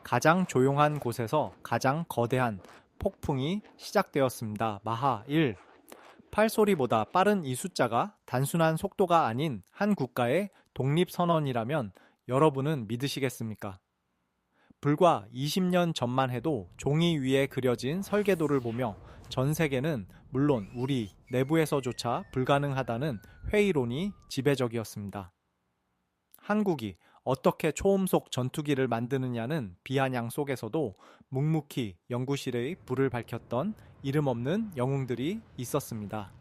가장 조용한 곳에서 가장 거대한 폭풍이 시작되었습니다. 마하 1. 팔소리보다 빠른 이 숫자가 단순한 속도가 아닌 한 국가의 독립선언이라면 여러분은 믿으시겠습니까? 불과 20년 전만 해도 종이 위에 그려진 설계도를 보며 전 세계는 물론 우리 내부에서조차 불가능하다는 회의론이 지배적이었습니다. 한국이 어떻게 초음속 전투기를 만드느냐는 비아냥 속에서도 묵묵히 연구실의 불을 밝혔던 이름 없는 영웅들이 있었습니다.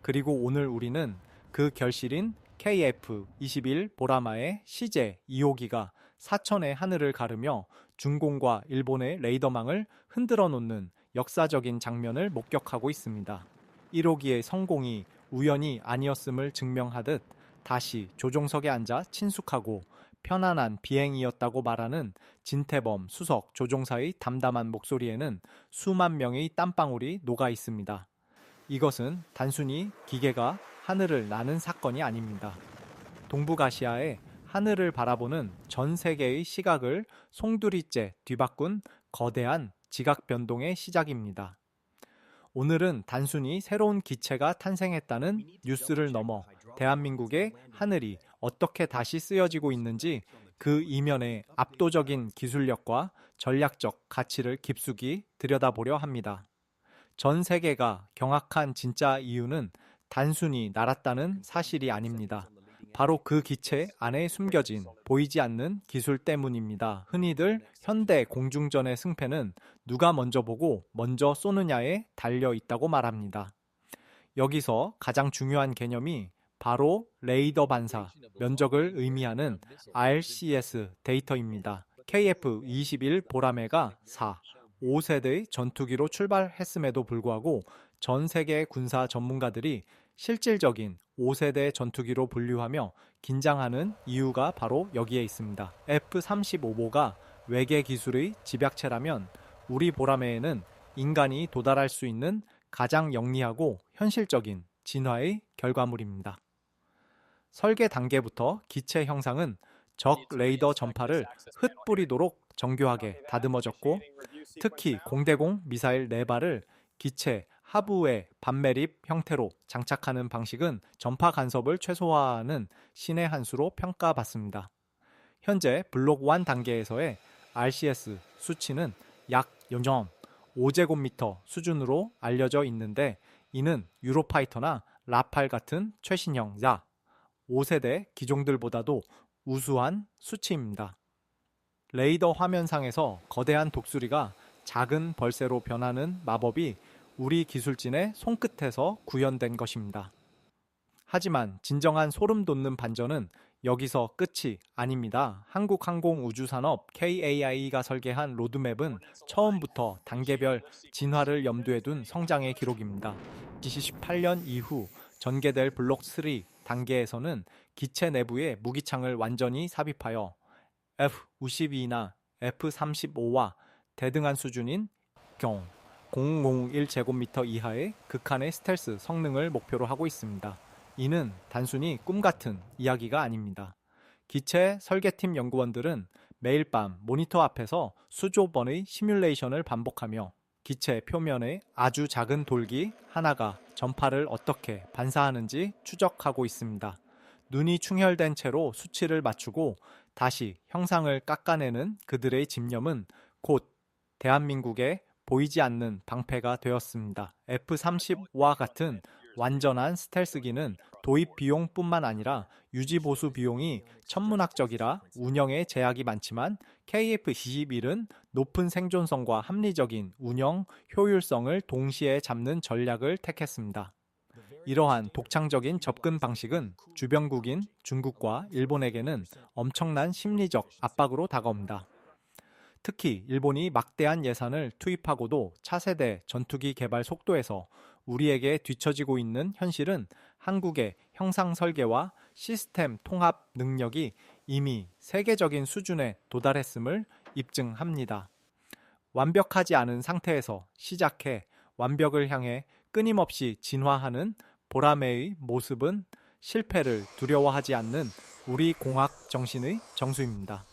그리고 오늘 우리는 그 결실인 KF-21 보라마의 시제 2호기가 사천의 하늘을 가르며 중공과 일본의 레이더망을 흔들어 놓는 역사적인 장면을 목격하고 있습니다. 1호기의 성공이 우연이 아니었음을 증명하듯 다시 조종석에 앉아 친숙하고 편안한 비행이었다고 말하는 진태범 수석 조종사의 담담한 목소리에는 수만 명의 땀방울이 녹아 있습니다. 이것은 단순히 기계가 하늘을 나는 사건이 아닙니다. 동북아시아의 하늘을 바라보는 전 세계의 시각을 송두리째 뒤바꾼 거대한 지각 변동의 시작입니다. 오늘은 단순히 새로운 기체가 탄생했다는 뉴스를 넘어 대한민국의 하늘이 어떻게 다시 쓰여지고 있는지 그 이면의 압도적인 기술력과 전략적 가치를 깊숙이 들여다보려 합니다. 전 세계가 경악한 진짜 이유는 단순히 날았다는 사실이 아닙니다. 바로 그 기체 안에 숨겨진 보이지 않는 기술 때문입니다. 흔히들 현대 공중전의 승패는 누가 먼저 보고 먼저 쏘느냐에 달려 있다고 말합니다. 여기서 가장 중요한 개념이 바로 레이더 반사, 면적을 의미하는 RCS 데이터입니다. KF-21 보라매가 4, 5세대의 전투기로 출발했음에도 불구하고 전 세계 군사 전문가들이 실질적인 5세대 전투기로 분류하며 긴장하는 이유가 바로 여기에 있습니다. F-35보가 외계 기술의 집약체라면 우리 보라매에는 인간이 도달할 수 있는 가장 영리하고 현실적인 진화의 결과물입니다. 설계 단계부터 기체 형상은 적 레이더 전파를 흩뿌리도록 정교하게 다듬어졌고 특히 공대공 미사일 4발을 기체 하부의 반매립 형태로 장착하는 방식은 전파 간섭을 최소화하는 신의 한 수로 평가받습니다. 현재 블록 1 단계에서의 RCS 수치는 약 0.5제곱미터 수준으로 알려져 있는데 이는 유로파이터나 라팔 같은 최신형 야 5세대 기종들보다도 우수한 수치입니다. 레이더 화면상에서 거대한 독수리가 작은 벌새로 변하는 마법이 우리 기술진의 손끝에서 구현된 것입니다. 하지만 진정한 소름 돋는 반전은 여기서 끝이 아닙니다. 한국항공우주산업 KAI가 설계한 로드맵은 처음부터 단계별 진화를 염두에 둔 성장의 기록입니다. 2018년 이후 전개될 블록 3 단계에서는 기체 내부에 무기창을 완전히 삽입하여 F-52나 F-35와 대등한 수준인 001제곱미터 이하의 극한의 스텔스 성능을 목표로 하고 있습니다. 이는 단순히 꿈같은 이야기가 아닙니다. 기체 설계팀 연구원들은 매일 밤 모니터 앞에서 수조 번의 시뮬레이션을 반복하며 기체 표면의 아주 작은 돌기 하나가 전파를 어떻게 반사하는지 추적하고 있습니다. 눈이 충혈된 채로 수치를 맞추고 다시 형상을 깎아내는 그들의 집념은 곧 대한민국의 보이지 않는 방패가 되었습니다. F-35와 같은 완전한 스텔스기는 도입 비용뿐만 아니라 유지 보수 비용이 천문학적이라 운영에 제약이 많지만 KF-21은 높은 생존성과 합리적인 운영 효율성을 동시에 잡는 전략을 택했습니다. 이러한 독창적인 접근 방식은 주변국인 중국과 일본에게는 엄청난 심리적 압박으로 다가옵니다. 특히 일본이 막대한 예산을 투입하고도 차세대 전투기 개발 속도에서 우리에게 뒤처지고 있는 현실은 한국의 형상 설계와 시스템 통합 능력이 이미 세계적인 수준에 도달했음을 입증합니다. 완벽하지 않은 상태에서 시작해 완벽을 향해 끊임없이 진화하는 보라매의 모습은 실패를 두려워하지 않는 우리 공학 정신의 정수입니다.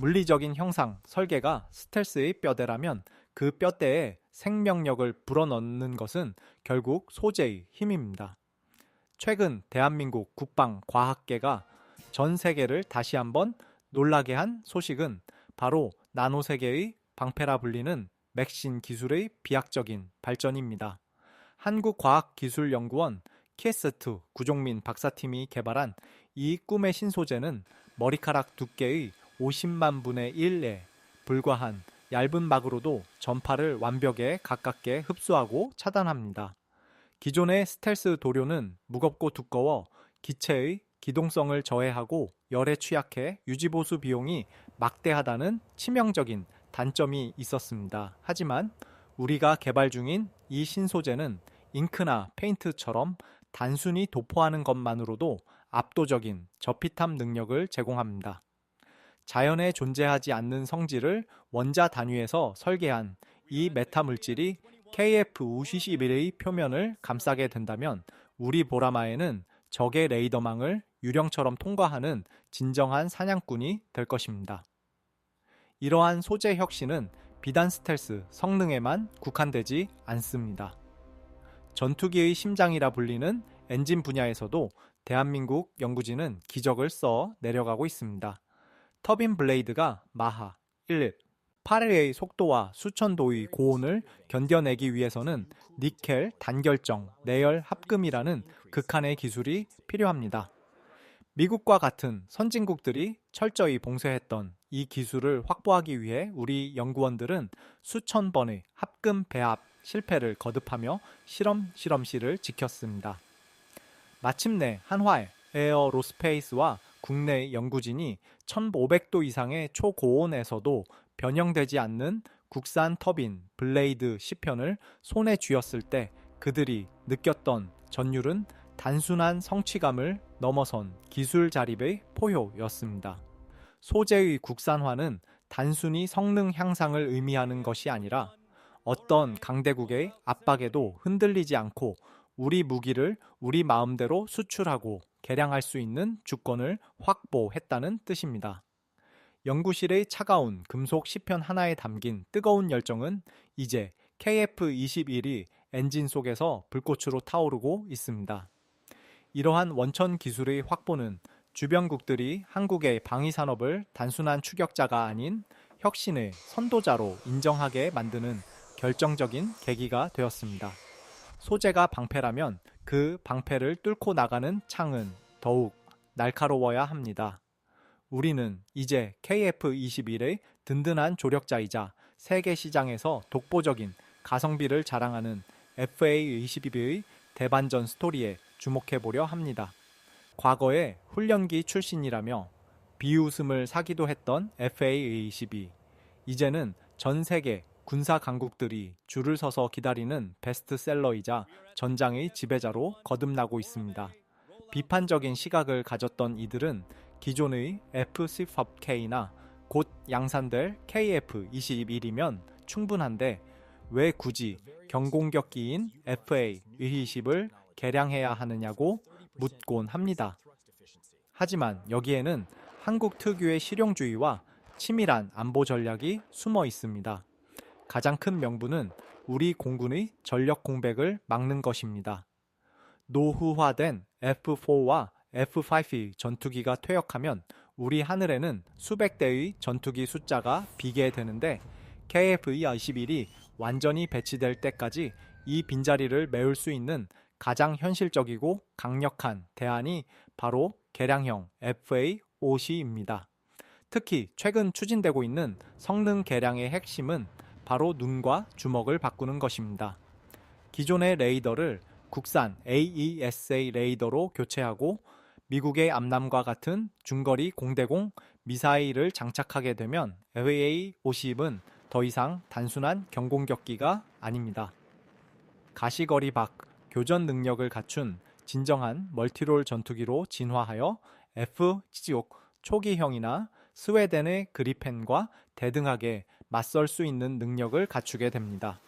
물리적인 형상, 설계가 스텔스의 뼈대라면 그 뼈대에 생명력을 불어넣는 것은 결국 소재의 힘입니다. 최근 대한민국 국방과학계가 전 세계를 다시 한번 놀라게 한 소식은 바로 나노세계의 방패라 불리는 맥신 기술의 비약적인 발전입니다. 한국과학기술연구원 키에스트 구종민 박사팀이 개발한 이 꿈의 신소재는 머리카락 두께의 50만 분의 1에 불과한 얇은 막으로도 전파를 완벽에 가깝게 흡수하고 차단합니다. 기존의 스텔스 도료는 무겁고 두꺼워 기체의 기동성을 저해하고 열에 취약해 유지보수 비용이 막대하다는 치명적인 단점이 있었습니다. 하지만 우리가 개발 중인 이 신소재는 잉크나 페인트처럼 단순히 도포하는 것만으로도 압도적인 저피탐 능력을 제공합니다. 자연에 존재하지 않는 성질을 원자 단위에서 설계한 이 메타 물질이 KF51의 표면을 감싸게 된다면 우리 보라마에는 적의 레이더망을 유령처럼 통과하는 진정한 사냥꾼이 될 것입니다. 이러한 소재 혁신은 비단 스텔스 성능에만 국한되지 않습니다. 전투기의 심장이라 불리는 엔진 분야에서도 대한민국 연구진은 기적을 써 내려가고 있습니다. 터빈 블레이드가 마하 1, 8회의 속도와 수천도의 고온을 견뎌내기 위해서는 니켈 단결정 내열 합금이라는 극한의 기술이 필요합니다. 미국과 같은 선진국들이 철저히 봉쇄했던 이 기술을 확보하기 위해 우리 연구원들은 수천 번의 합금 배합 실패를 거듭하며 실험실을 지켰습니다. 마침내 한화의 에어로스페이스와 국내 연구진이 1500도 이상의 초고온에서도 변형되지 않는 국산 터빈 블레이드 10편을 손에 쥐었을 때 그들이 느꼈던 전율은 단순한 성취감을 넘어선 기술 자립의 포효였습니다. 소재의 국산화는 단순히 성능 향상을 의미하는 것이 아니라 어떤 강대국의 압박에도 흔들리지 않고 우리 무기를 우리 마음대로 수출하고 개량할 수 있는 주권을 확보했다는 뜻입니다. 연구실의 차가운 금속 시편 하나에 담긴 뜨거운 열정은 이제 KF-21이 엔진 속에서 불꽃으로 타오르고 있습니다. 이러한 원천 기술의 확보는 주변국들이 한국의 방위산업을 단순한 추격자가 아닌 혁신의 선도자로 인정하게 만드는 결정적인 계기가 되었습니다. 소재가 방패라면 그 방패를 뚫고 나가는 창은 더욱 날카로워야 합니다. 우리는 이제 KF-21의 든든한 조력자이자 세계 시장에서 독보적인 가성비를 자랑하는 FA-22의 대반전 스토리에 주목해보려 합니다. 과거에 훈련기 출신이라며 비웃음을 사기도 했던 FA-22. 이제는 전 세계 군사 강국들이 줄을 서서 기다리는 베스트셀러이자 전장의 지배자로 거듭나고 있습니다. 비판적인 시각을 가졌던 이들은 기존의 F-14K나 곧 양산될 KF-21이면 충분한데 왜 굳이 경공격기인 FA-20을 개량해야 하느냐고 묻곤 합니다. 하지만 여기에는 한국 특유의 실용주의와 치밀한 안보 전략이 숨어 있습니다. 가장 큰 명분은 우리 공군의 전력 공백을 막는 것입니다. 노후화된 F4와 F5 전투기가 퇴역하면 우리 하늘에는 수백 대의 전투기 숫자가 비게 되는데 KF-21이 완전히 배치될 때까지 이 빈자리를 메울 수 있는 가장 현실적이고 강력한 대안이 바로 개량형 FA-50입니다. 특히 최근 추진되고 있는 성능 개량의 핵심은 바로 눈과 주먹을 바꾸는 것입니다. 기존의 레이더를 국산 AESA 레이더로 교체하고 미국의 암람과 같은 중거리 공대공 미사일을 장착하게 되면 FA-50은 더 이상 단순한 경공격기가 아닙니다. 가시거리 밖 교전 능력을 갖춘 진정한 멀티롤 전투기로 진화하여 F-16 초기형이나 스웨덴의 그리펜과 대등하게 맞설 수 있는 능력을 갖추게 됩니다.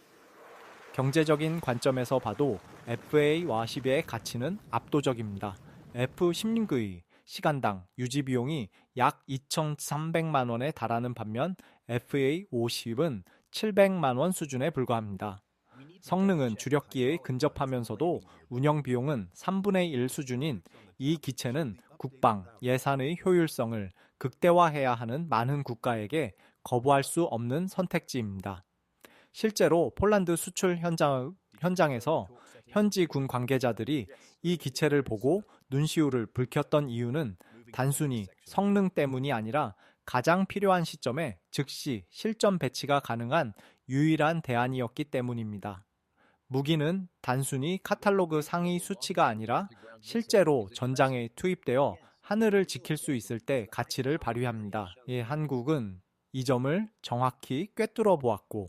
경제적인 관점에서 봐도 FA-50의 가치는 압도적입니다. F-16의 시간당 유지 비용이 약 2,300만 원에 달하는 반면 FA50은 700만 원 수준에 불과합니다. 성능은 주력기에 근접하면서도 운영 비용은 3분의 1 수준인 이 기체는 국방, 예산의 효율성을 극대화해야 하는 많은 국가에게 거부할 수 없는 선택지입니다. 실제로 폴란드 수출 현장에서 현지 군 관계자들이 이 기체를 보고 눈시울을 붉혔던 이유는 단순히 성능 때문이 아니라 가장 필요한 시점에 즉시 실전 배치가 가능한 유일한 대안이었기 때문입니다. 무기는 단순히 카탈로그 상위 수치가 아니라 실제로 전장에 투입되어 하늘을 지킬 수 있을 때 가치를 발휘합니다. 한국은 이 점을 정확히 꿰뚫어 보았고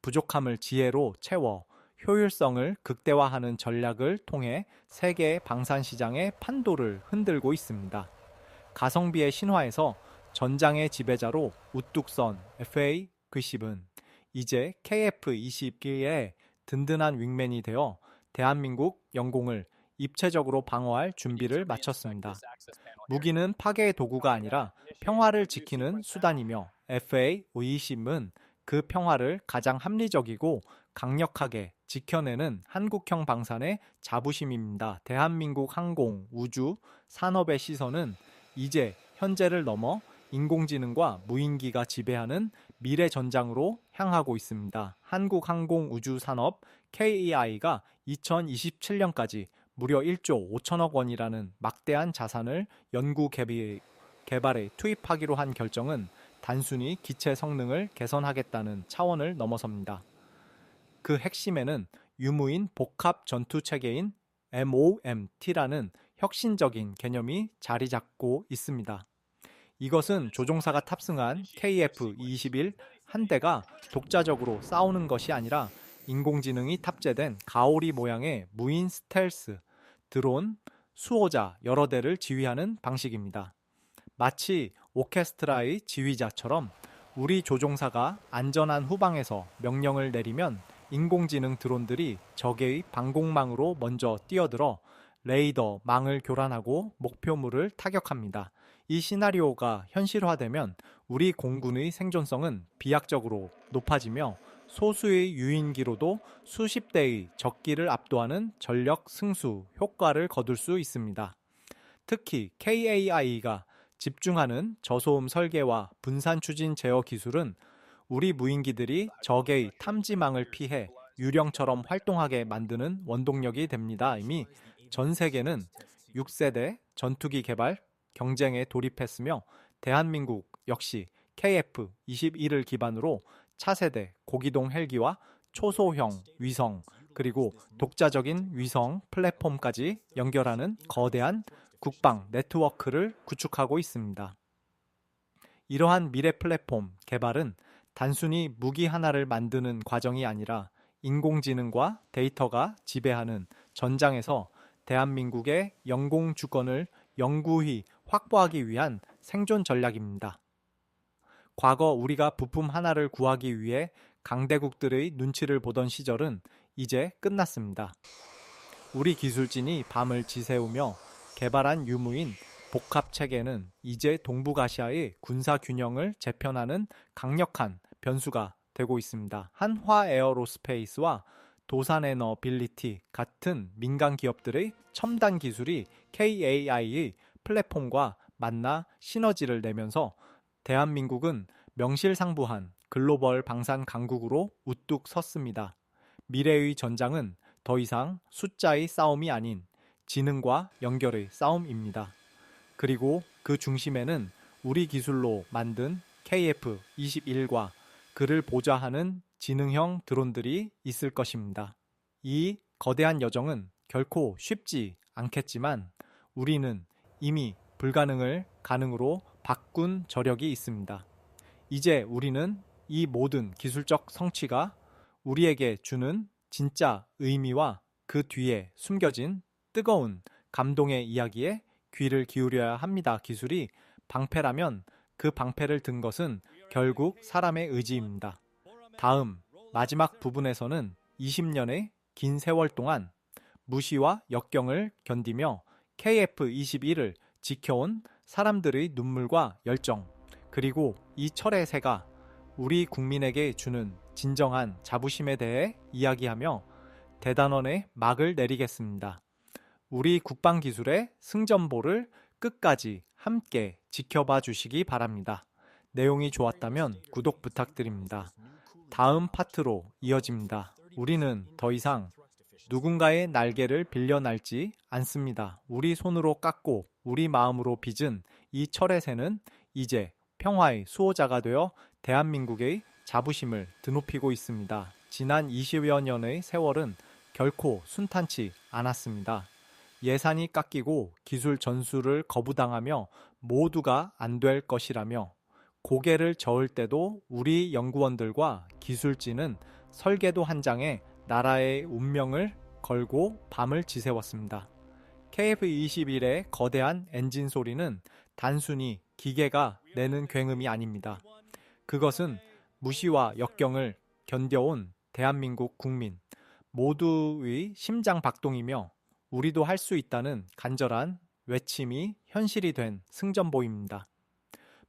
부족함을 지혜로 채워 효율성을 극대화하는 전략을 통해 세계 방산 시장의 판도를 흔들고 있습니다. 가성비의 신화에서 전장의 지배자로 우뚝 선 FA90은 이제 KF-21의 든든한 윙맨이 되어 대한민국 영공을 입체적으로 방어할 준비를 마쳤습니다. 무기는 파괴의 도구가 아니라 평화를 지키는 수단이며 FA-50은 그 평화를 가장 합리적이고 강력하게 지켜내는 한국형 방산의 자부심입니다. 대한민국 항공, 우주, 산업의 시선은 이제 현재를 넘어 인공지능과 무인기가 지배하는 미래 전장으로 향하고 있습니다. 한국항공우주산업 KAI가 2027년까지 무려 1조 5천억 원이라는 막대한 자산을 연구 개발에 투입하기로 한 결정은 단순히 기체 성능을 개선하겠다는 차원을 넘어섭니다. 그 핵심에는 유무인 복합 전투 체계인 MOMT라는 혁신적인 개념이 자리 잡고 있습니다. 이것은 조종사가 탑승한 KF-21 한 대가 독자적으로 싸우는 것이 아니라 인공지능이 탑재된 가오리 모양의 무인 스텔스, 드론, 수호자 여러 대를 지휘하는 방식입니다. 마치 오케스트라의 지휘자처럼 우리 조종사가 안전한 후방에서 명령을 내리면 인공지능 드론들이 적의 방공망으로 먼저 뛰어들어 레이더, 망을 교란하고 목표물을 타격합니다. 이 시나리오가 현실화되면 우리 공군의 생존성은 비약적으로 높아지며 소수의 유인기로도 수십 대의 적기를 압도하는 전력 승수 효과를 거둘 수 있습니다. 특히 KAI가 집중하는 저소음 설계와 분산 추진 제어 기술은 우리 무인기들이 적의 탐지망을 피해 유령처럼 활동하게 만드는 원동력이 됩니다. 이미 전 세계는 6세대 전투기 개발 경쟁에 돌입했으며 대한민국 역시 KF-21을 기반으로 차세대 고기동 헬기와 초소형 위성 그리고 독자적인 위성 플랫폼까지 연결하는 거대한 국방 네트워크를 구축하고 있습니다. 이러한 미래 플랫폼 개발은 단순히 무기 하나를 만드는 과정이 아니라 인공지능과 데이터가 지배하는 전장에서 대한민국의 영공 주권을 영구히 확보하기 위한 생존 전략입니다. 과거 우리가 부품 하나를 구하기 위해 강대국들의 눈치를 보던 시절은 이제 끝났습니다. 우리 기술진이 밤을 지새우며 개발한 유무인 복합 체계는 이제 동북아시아의 군사 균형을 재편하는 강력한 변수가 되고 있습니다. 한화 에어로스페이스와 도산에너빌리티 같은 민간 기업들의 첨단 기술이 KAI의 플랫폼과 만나 시너지를 내면서 대한민국은 명실상부한 글로벌 방산 강국으로 우뚝 섰습니다. 미래의 전장은 더 이상 숫자의 싸움이 아닌 지능과 연결의 싸움입니다. 그리고 그 중심에는 우리 기술로 만든 KF-21과 그를 보좌하는 지능형 드론들이 있을 것입니다. 이 거대한 여정은 결코 쉽지 않겠지만 우리는 이미 불가능을 가능으로 바꾼 저력이 있습니다. 이제 우리는 이 모든 기술적 성취가 우리에게 주는 진짜 의미와 그 뒤에 숨겨진 뜨거운 감동의 이야기에 귀를 기울여야 합니다. 기술이 방패라면 그 방패를 든 것은 결국 사람의 의지입니다. 다음 마지막 부분에서는 20년의 긴 세월 동안 무시와 역경을 견디며 KF-21을 지켜온 사람들의 눈물과 열정, 그리고 이 철의 새가 우리 국민에게 주는 진정한 자부심에 대해 이야기하며 대단원의 막을 내리겠습니다. 우리 국방기술의 승전보를 끝까지 함께 지켜봐 주시기 바랍니다. 내용이 좋았다면 구독 부탁드립니다. 다음 파트로 이어집니다. 우리는 더 이상 누군가의 날개를 빌려 날지 않습니다. 우리 손으로 깎고 우리 마음으로 빚은 이 철의 새는 이제 평화의 수호자가 되어 대한민국의 자부심을 드높이고 있습니다. 지난 20여 년의 세월은 결코 순탄치 않았습니다. 예산이 깎이고 기술 전수를 거부당하며 모두가 안 될 것이라며 고개를 저을 때도 우리 연구원들과 기술진은 설계도 한 장에 나라의 운명을 걸고 밤을 지새웠습니다. KF-21의 거대한 엔진 소리는 단순히 기계가 내는 굉음이 아닙니다. 그것은 무시와 역경을 견뎌온 대한민국 국민 모두의 심장 박동이며 우리도 할 수 있다는 간절한 외침이 현실이 된 승전보입니다.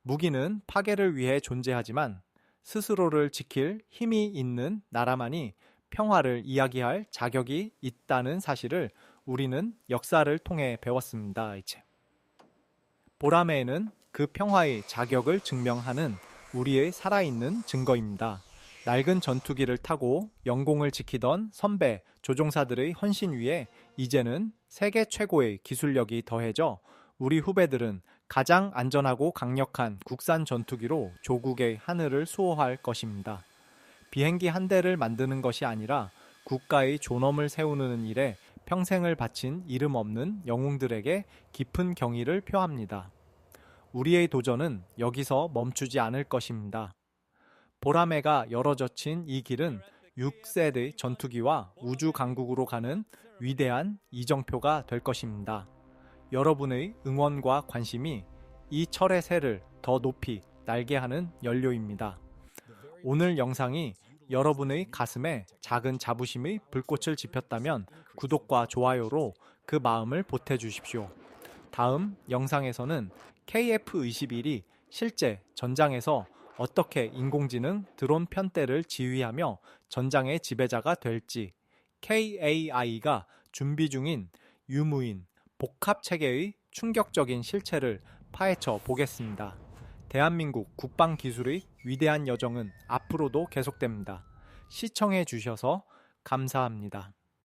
무기는 파괴를 위해 존재하지만 스스로를 지킬 힘이 있는 나라만이 평화를 이야기할 자격이 있다는 사실을 우리는 역사를 통해 배웠습니다. 보라매는 그 평화의 자격을 증명하는 우리의 살아있는 증거입니다. 낡은 전투기를 타고 영공을 지키던 선배 조종사들의 헌신 위에 이제는 세계 최고의 기술력이 더해져 우리 후배들은 가장 안전하고 강력한 국산 전투기로 조국의 하늘을 수호할 것입니다. 비행기 한 대를 만드는 것이 아니라 국가의 존엄을 세우는 일에 평생을 바친 이름 없는 영웅들에게 깊은 경의를 표합니다. 우리의 도전은 여기서 멈추지 않을 것입니다. 보라매가 열어젖힌 이 길은 6세대 전투기와 우주 강국으로 가는 위대한 이정표가 될 것입니다. 여러분의 응원과 관심이 이 철의 새를 더 높이 날게 하는 연료입니다. 오늘 영상이 여러분의 가슴에 작은 자부심의 불꽃을 지폈다면 구독과 좋아요로 그 마음을 보태주십시오. 다음 영상에서는 KF-21이 실제 전장에서 어떻게 인공지능 드론 편대를 지휘하며 전장의 지배자가 될지, KAI가 준비 중인 유무인 복합체계의 충격적인 실체를 파헤쳐 보겠습니다. 대한민국 국방기술의 위대한 여정은 앞으로도 계속됩니다. 시청해 주셔서 감사합니다.